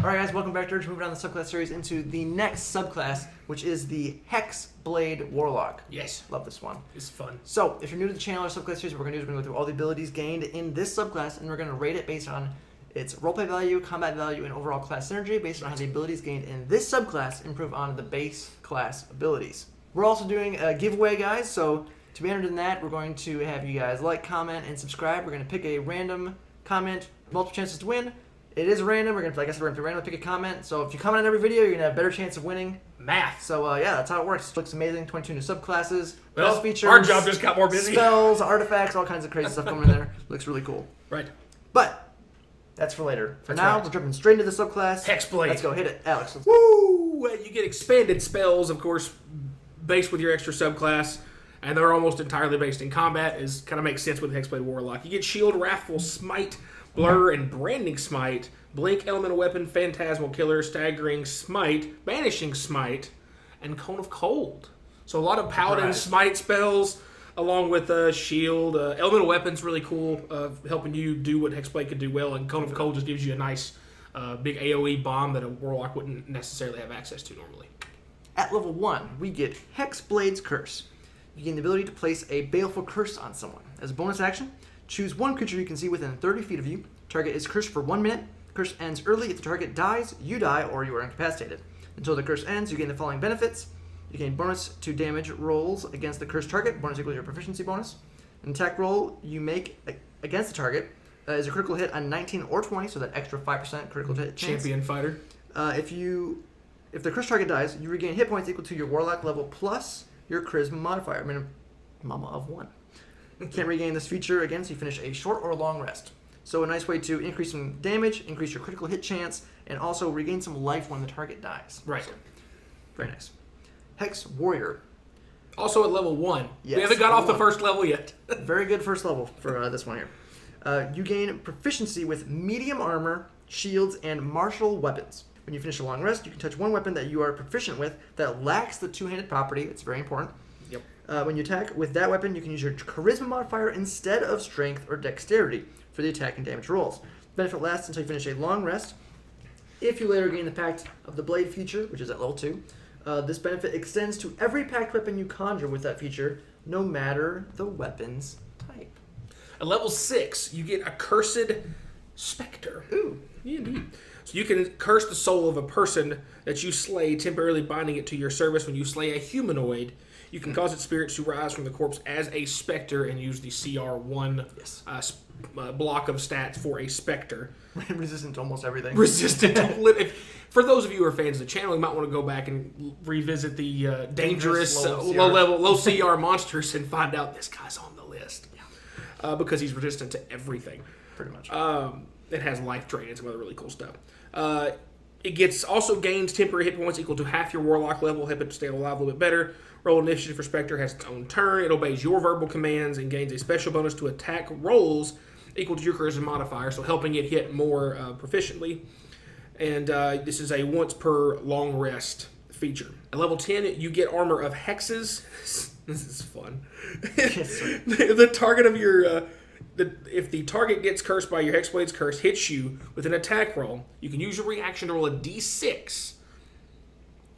Alright guys, welcome back to Urge. Moving on the Subclass Series into the next subclass, which is the Hexblade Warlock. Yes. Love this one. It's fun. So, if you're new to the channel or Subclass Series, what we're going to do is we're going to go through all the abilities gained in this subclass, and we're going to rate it based on its roleplay value, combat value, and overall class synergy based on how the abilities gained in this subclass improve on the base class abilities. We're also doing a giveaway, guys, so to be entered in that, we're going to have you guys like, comment, and subscribe. We're going to pick a random comment, multiple chances to win. It is random. We're gonna, like I said, we're gonna randomly pick a comment. So if you comment on every video, you're gonna have a better chance of winning. Math. So yeah, that's how it works. It looks amazing. 22 new subclasses, Well, best features. our job just got more busy. Spells, artifacts, all kinds of crazy stuff coming in there. Looks really cool. Right. But that's for later. For That's now, right. we're jumping straight into the subclass. Hexblade. Let's go hit it, Alex. Woo! You get expanded spells, of course, based with your extra subclass, and they're almost entirely based in combat. Is kind of makes sense with Hexblade Warlock. You get Shield, Wrathful Smite, Blur, and Branding Smite. Blink, Elemental Weapon, Phantasmal Killer, Staggering Smite, Banishing Smite, and Cone of Cold. So a lot of Paladin Smite spells, along with Shield. Elemental Weapon's really cool, helping you do what Hexblade could do well, and Cone of Cold just gives you a nice big AoE bomb that a Warlock wouldn't necessarily have access to normally. At level 1, we get Hexblade's Curse. You gain the ability to place a baleful curse on someone. As a bonus action, choose one creature you can see within 30 feet of you. Target is cursed for 1 minute. Curse ends early. If the target dies, you die, or you are incapacitated. Until the curse ends, you gain the following benefits. You gain bonus to damage rolls against the cursed target. Bonus equals your proficiency bonus. An attack roll you make against the target is a critical hit on 19 or 20, so that extra 5% critical hit chance. Champion fighter. If the cursed target dies, you regain hit points equal to your Warlock level plus your Charisma modifier, minimum of 1. You can't regain this feature again, so you finish a short or long rest. So a nice way to increase some damage, increase your critical hit chance, and also regain some life when the target dies. Right. So, very nice. Hex Warrior. Also at level 1. Yes, We haven't got off the 1. first level yet. Very good first level for this one here. You gain proficiency with medium armor, shields, and martial weapons. When you finish a long rest, you can touch one weapon that you are proficient with that lacks the two-handed property. It's very important. Yep. When you attack with that weapon, you can use your Charisma modifier instead of Strength or Dexterity for the attack and damage rolls. The benefit lasts until you finish a long rest. If you later gain the Pact of the Blade feature, which is at level 2, this benefit extends to every pact weapon you conjure with that feature, no matter the weapon's type. At level 6, you get a Cursed Spectre. Ooh. Yeah, indeed. So you can curse the soul of a person that you slay, temporarily binding it to your service. When you slay a humanoid, you can cause its spirit to rise from the corpse as a specter and use the CR1 block of stats for a specter. Resistant to almost everything. Resistant to for those of you who are fans of the channel, you might want to go back and revisit the dangerous low CR monsters and find out this guy's on the list. Yeah. Because he's resistant to everything. Pretty much. It has life drain and some other really cool stuff. It also gains temporary hit points equal to half your Warlock level, help it to stay alive a little bit better. Roll initiative for Spectre has its own turn. It obeys your verbal commands and gains a special bonus to attack rolls equal to your Charisma modifier, so helping it hit more proficiently. And this is a once per long rest feature. At level 10, you get Armor of Hexes. This is fun. The target of your... if the target gets cursed by your Hexblade's Curse, hits you with an attack roll, you can use your reaction to roll a d6.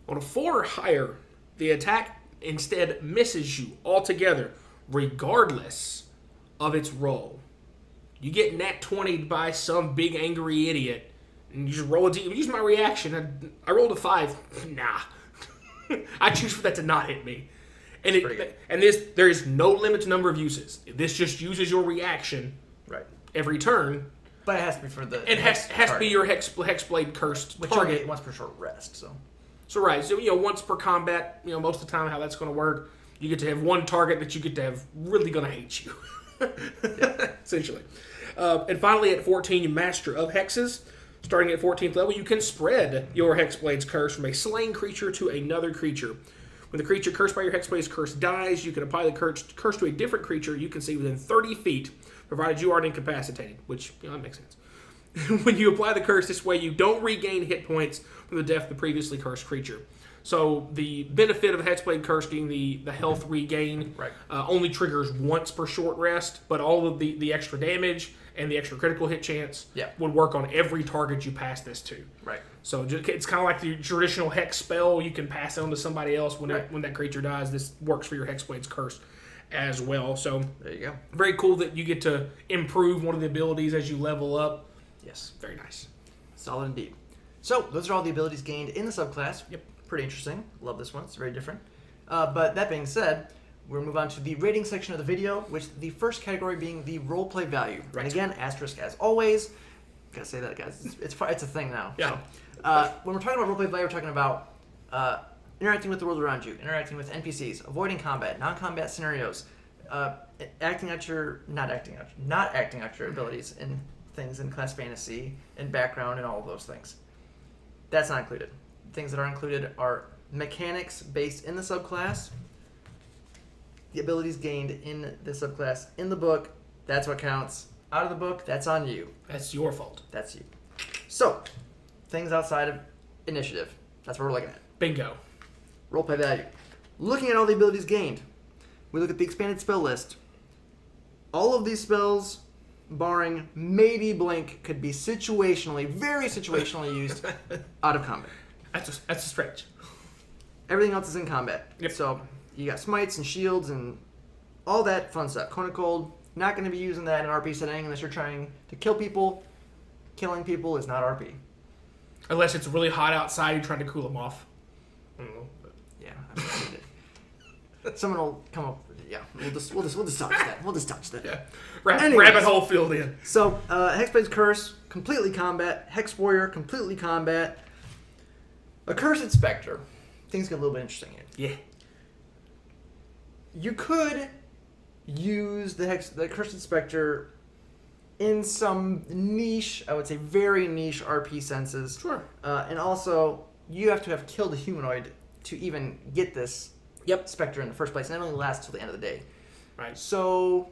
On a 4 or higher, the attack instead misses you altogether, regardless of its roll. You get nat 20'd by some big angry idiot, and you just roll a d. Use my reaction. I rolled a 5. Nah. I choose for that to not hit me. And there is no limited number of uses. This just uses your reaction every turn. But it has to be for the... It has to be your Hexblade cursed target. Once per short rest, so... So once per combat, most of the time how that's going to work, you get to have one target that you get to have really going to hate you. Essentially. And finally at 14, you Master of Hexes. Starting at 14th level, you can spread your Hexblade's Curse from a slain creature to another creature. When the creature cursed by your Hexblade's Curse dies, you can apply the curse to a different creature you can see within 30 feet, provided you aren't incapacitated, which, that makes sense. When you apply the curse this way, you don't regain hit points from the death of the previously cursed creature. So the benefit of the Hexblade Curse being the health regain only triggers once per short rest, but all of the extra damage and the extra critical hit chance would work on every target you pass this to. Right. So it's kind of like the traditional Hex spell. You can pass it on to somebody else when that creature dies. This works for your Hexblade's Curse as well. So there you go. Very cool that you get to improve one of the abilities as you level up. Yes. Very nice. Solid indeed. So those are all the abilities gained in the subclass. Yep. Pretty interesting. Love this one. It's very different. But that being said, we'll move on to the rating section of the video, which the first category being the roleplay value. Right. And again, asterisk as always. Gotta say that, guys. It's a thing now. Yeah. So, when we're talking about roleplay value, we're talking about interacting with the world around you, interacting with NPCs, avoiding combat, non-combat scenarios, not acting out your abilities in things in class fantasy and background and all of those things. That's not included. Things that are included are mechanics based in the subclass, the abilities gained in the subclass in the book. That's what counts. Out of the book, that's on you. That's your fault. That's you. So, things outside of initiative. That's what we're looking at. Bingo. Roleplay value. Looking at all the abilities gained, we look at the expanded spell list. All of these spells, barring maybe Blink, could be situationally, very situationally used out of combat. That's a stretch. Everything else is in combat. Yep. So you got smites and shields and all that fun stuff. Cone of Cold, not going to be using that in an RP setting unless you're trying to kill people. Killing people is not RP. Unless it's really hot outside, you're trying to cool them off. I don't know. Yeah, I mean, someone will come up. Yeah, we'll just dodge that. We'll just dodge that. Yeah. Anyways. Rabbit hole filled in. So, Hexblade's Curse, completely combat. Hex Warrior, completely combat. Accursed Spectre. Things get a little bit interesting here. Yeah. You could use the Accursed Spectre in some niche, I would say very niche RP senses. Sure. And also, you have to have killed a humanoid to even get this Spectre in the first place. And it only lasts till the end of the day. Right. So,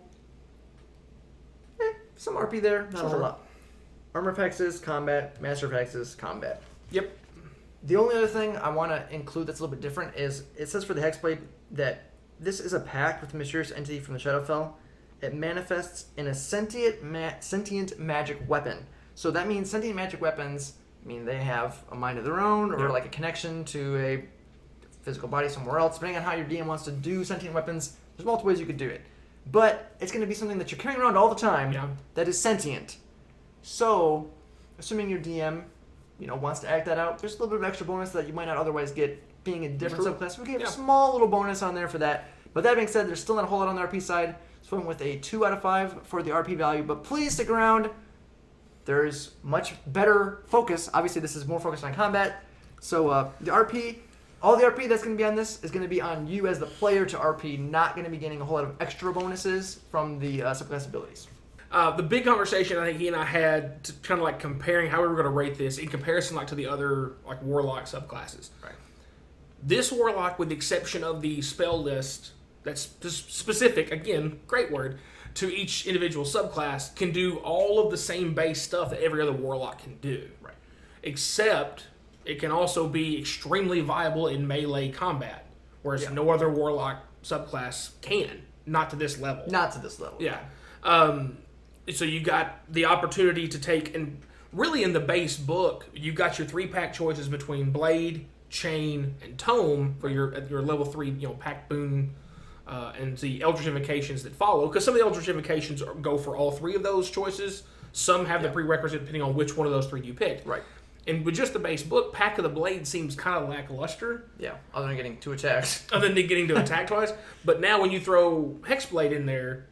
some RP there, not a whole Sure. lot. Armor of Hexes, combat. Master of Hexes, combat. Yep. The only other thing I want to include that's a little bit different is it says for the Hexblade that this is a pact with a mysterious entity from the Shadowfell. It manifests in a sentient magic weapon. So that means sentient magic weapons mean they have a mind of their own or like a connection to a physical body somewhere else. Depending on how your DM wants to do sentient weapons, there's multiple ways you could do it. But it's going to be something that you're carrying around all the time that is sentient. So, assuming your DM wants to act that out, there's a little bit of extra bonus that you might not otherwise get being a different subclass. We gave a small little bonus on there for that. But that being said, there's still not a whole lot on the RP side. So I'm with a 2 out of 5 for the RP value. But please stick around. There's much better focus. Obviously, this is more focused on combat. So the RP, all the RP that's going to be on this is going to be on you as the player to RP, not going to be getting a whole lot of extra bonuses from the subclass abilities. The big conversation I think he and I had to kind of like comparing how we were going to rate this in comparison like to the other like Warlock subclasses. Right. This Warlock, with the exception of the spell list that's just specific, again, great word, to each individual subclass, can do all of the same base stuff that every other Warlock can do. Right. Except it can also be extremely viable in melee combat, whereas no other Warlock subclass can. Not to this level. Not to this level. Yeah. So you got the opportunity to take, and really in the base book, you got your 3-pack choices between Blade, Chain, and Tome for your level 3, Pack Boon, and the Eldritch Invocations that follow. Because some of the Eldritch Invocations go for all 3 of those choices. Some have the prerequisite depending on which one of those 3 you picked. Right. And with just the base book, Pack of the Blade seems kind of lackluster. Yeah, other than getting 2 attacks. Other than getting to attack twice. But now when you throw Hexblade in there,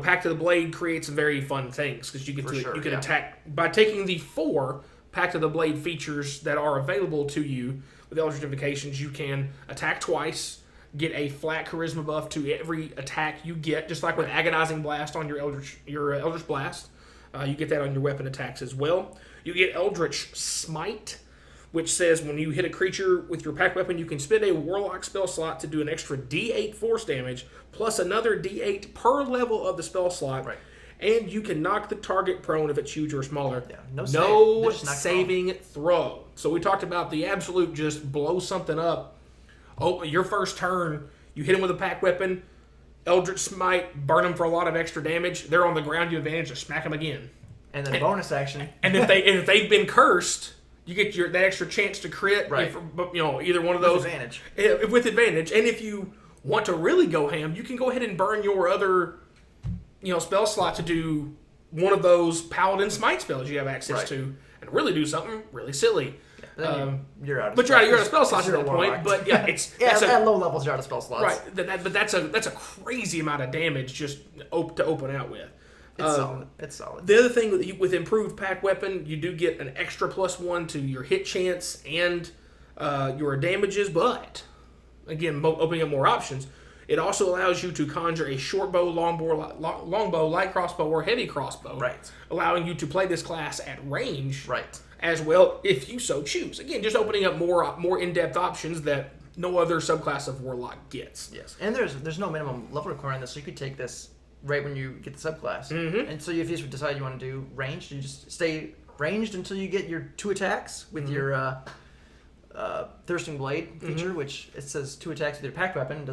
Pact of the Blade creates some very fun things because you get you can attack by taking the 4 Pact of the Blade features that are available to you with Eldritch Invocations. You can attack twice, get a flat Charisma buff to every attack you get, just like with Agonizing Blast on your Eldritch Blast. You get that on your weapon attacks as well. You get Eldritch Smite, which says when you hit a creature with your pack weapon, you can spend a Warlock spell slot to do an extra D8 force damage, plus another D8 per level of the spell slot. Right. and you can knock the target prone if it's huge or smaller. Yeah, no saving throw. So we talked about the absolute just blow something up. Oh, your first turn, you hit him with a pack weapon, Eldritch Smite, burn them for a lot of extra damage. They're on the ground, you advantage to smack them again. And then bonus action. And if they've been cursed, you get that extra chance to crit. Right. Either one of those. With advantage. And if you want to really go ham, you can go ahead and burn your other, spell slot to do one of those Paladin Smite spells you have access to, and really do something really silly. You're out. But you're out of spell slots at that point. But yeah, at low levels you're out of spell slots. Right. But that's a crazy amount of damage just to open out with. It's solid. The other thing with improved pack weapon, you do get an extra +1 to your hit chance and your damages. But again, opening up more options, it also allows you to conjure a short bow, longbow, light crossbow, or heavy crossbow. Right. Allowing you to play this class at range. Right. As well, if you so choose. Again, just opening up more in-depth options that no other subclass of Warlock gets. Yes. And there's no minimum level requirement on this, so you could take this right when you get the subclass. Mm-hmm. And so if you just decide you want to do ranged, you just stay ranged until you get your 2 attacks with your Thirsting Blade feature, which it says 2 attacks with your packed weapon.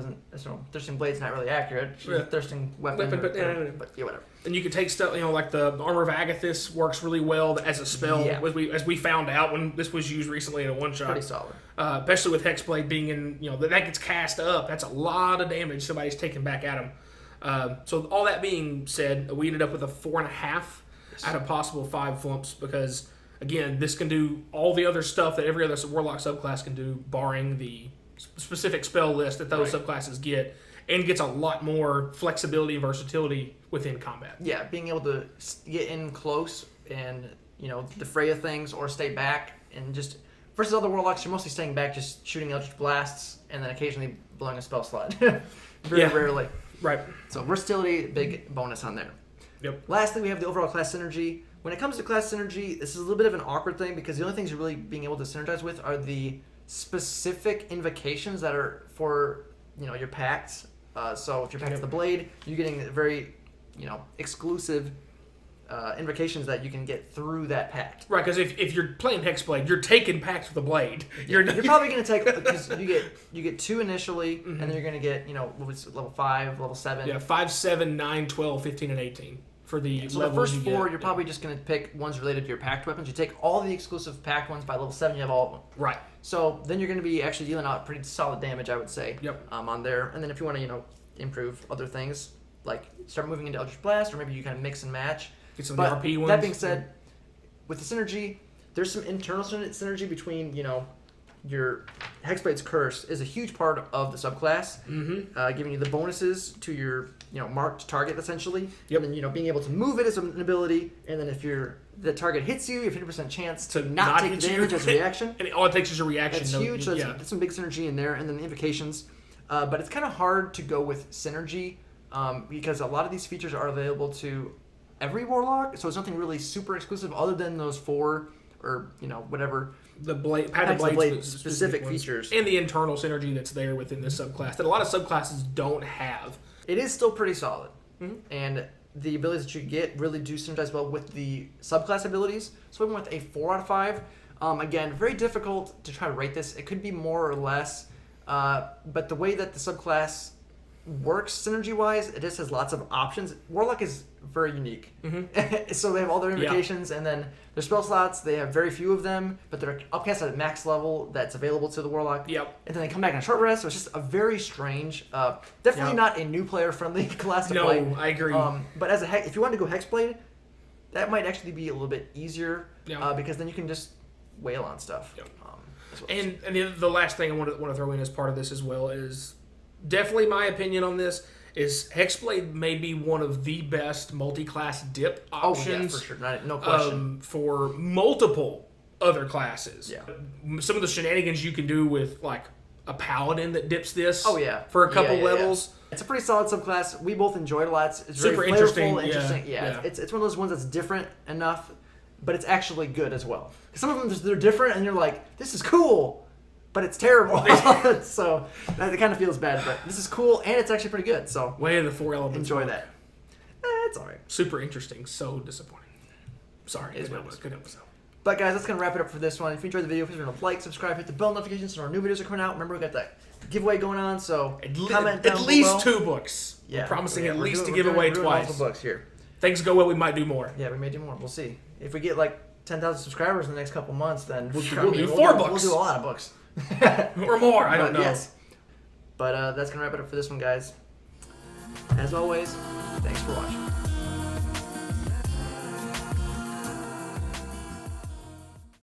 Thirsting Blade's not really accurate. Thirsting weapon, but yeah, whatever. And you can take stuff, like the Armor of Agathis works really well as a spell, as we found out when this was used recently in a one-shot. Pretty solid. Especially with Hexblade being in, that gets cast up. That's a lot of damage somebody's taking back at him. So all that being said, we ended up with a 4.5 out of possible 5 flumps because, again, this can do all the other stuff that every other Warlock subclass can do, barring the specific spell list that those subclasses get, and gets a lot more flexibility and versatility within combat. Yeah, being able to get in close and, defray of things or stay back and just... Versus other Warlocks, you're mostly staying back, just shooting Eldritch Blasts and then occasionally blowing a spell slot. Very rarely. Right. So versatility, big bonus on there. Yep. Lastly, we have the overall class synergy. When it comes to class synergy, this is a little bit of an awkward thing because the only things you're really being able to synergize with are the specific invocations that are for, your pacts. So if your pact's the blade, you're getting very, exclusive invocations that you can get through that pact. Right, because if you're playing Hexblade, you're taking pacts with the blade. You're probably going to take, because you get 2 initially, and then you're going to get, level 5, level 7. Yeah, 5, 7, 9, 12, 15, and 18. For the so the first 4, you're probably just going to pick ones related to your packed weapons. You take all the exclusive packed ones. By level 7, you have all of them. Right. So then you're going to be actually dealing out pretty solid damage, I would say. Yep. On there, and then if you want to, improve other things, like start moving into Eldritch Blast, or maybe you kind of mix and match. Get some of the RP ones. That being said, with the synergy, there's some internal synergy between, your Hexblade's Curse is a huge part of the subclass, giving you the bonuses to your, marked target, essentially. Yep. And then, being able to move it as an ability, and then if the target hits you, you have 50% chance to not take damage as a reaction. And all it takes is a reaction. That's huge, so that's some big synergy in there, and then the invocations. But it's kind of hard to go with synergy, because a lot of these features are available to every Warlock, so it's nothing really super exclusive other than those 4 or whatever the blade specific features and the internal synergy that's there within this subclass that a lot of subclasses don't have. It is still pretty solid, and the abilities that you get really do synergize well with the subclass abilities. So we went with a 4 out of 5. Again, very difficult to try to rate this. It could be more or less, but the way that the subclass works synergy-wise, it just has lots of options. Warlock is very unique. So they have all their invocations, and then their spell slots, they have very few of them, but they're upcast at max level that's available to the Warlock. Yep. And then they come back in a short rest, so it's just a very strange, definitely not a new player-friendly class to play. No, I agree. But if you want to go Hexblade, that might actually be a little bit easier, because then you can just wail on stuff. Yep. And the last thing I want to throw in as part of this as well is definitely my opinion on this is Hexblade may be one of the best multi-class dip options. Oh, yeah, for sure. No question. For multiple other classes. Yeah. Some of the shenanigans you can do with, like, a paladin that dips this. Oh, yeah. For a couple levels. Yeah. It's a pretty solid subclass. We both enjoyed it a lot. It's super very interesting. Interesting. Yeah. It's one of those ones that's different enough, but it's actually good as well. Some of them, they're different, and you're like, this is cool, but it's terrible. So it kind of feels bad, but this is cool, and it's actually pretty good. So way of the 4 elements. Enjoy that. It's all right. Super interesting. So disappointing. Sorry. It's Good what it was. episode. Good episode. But guys, that's going to wrap it up for this one. If you enjoyed the video, please remember to like, subscribe, hit the bell notifications so our new videos are coming out. Remember, we got that giveaway going on, so comment down At least below. 2 books. Yeah. We're promising at we're least doing- to give we're away doing twice. multiple books here. Things go well, we might do more. Yeah, we may do more. We'll see. If we get like 10,000 subscribers in the next couple months, then We'll do 4 books. We'll do a lot of books. Or more, I don't But know. Yes. But that's going to wrap it up for this one, guys. As always, thanks for watching.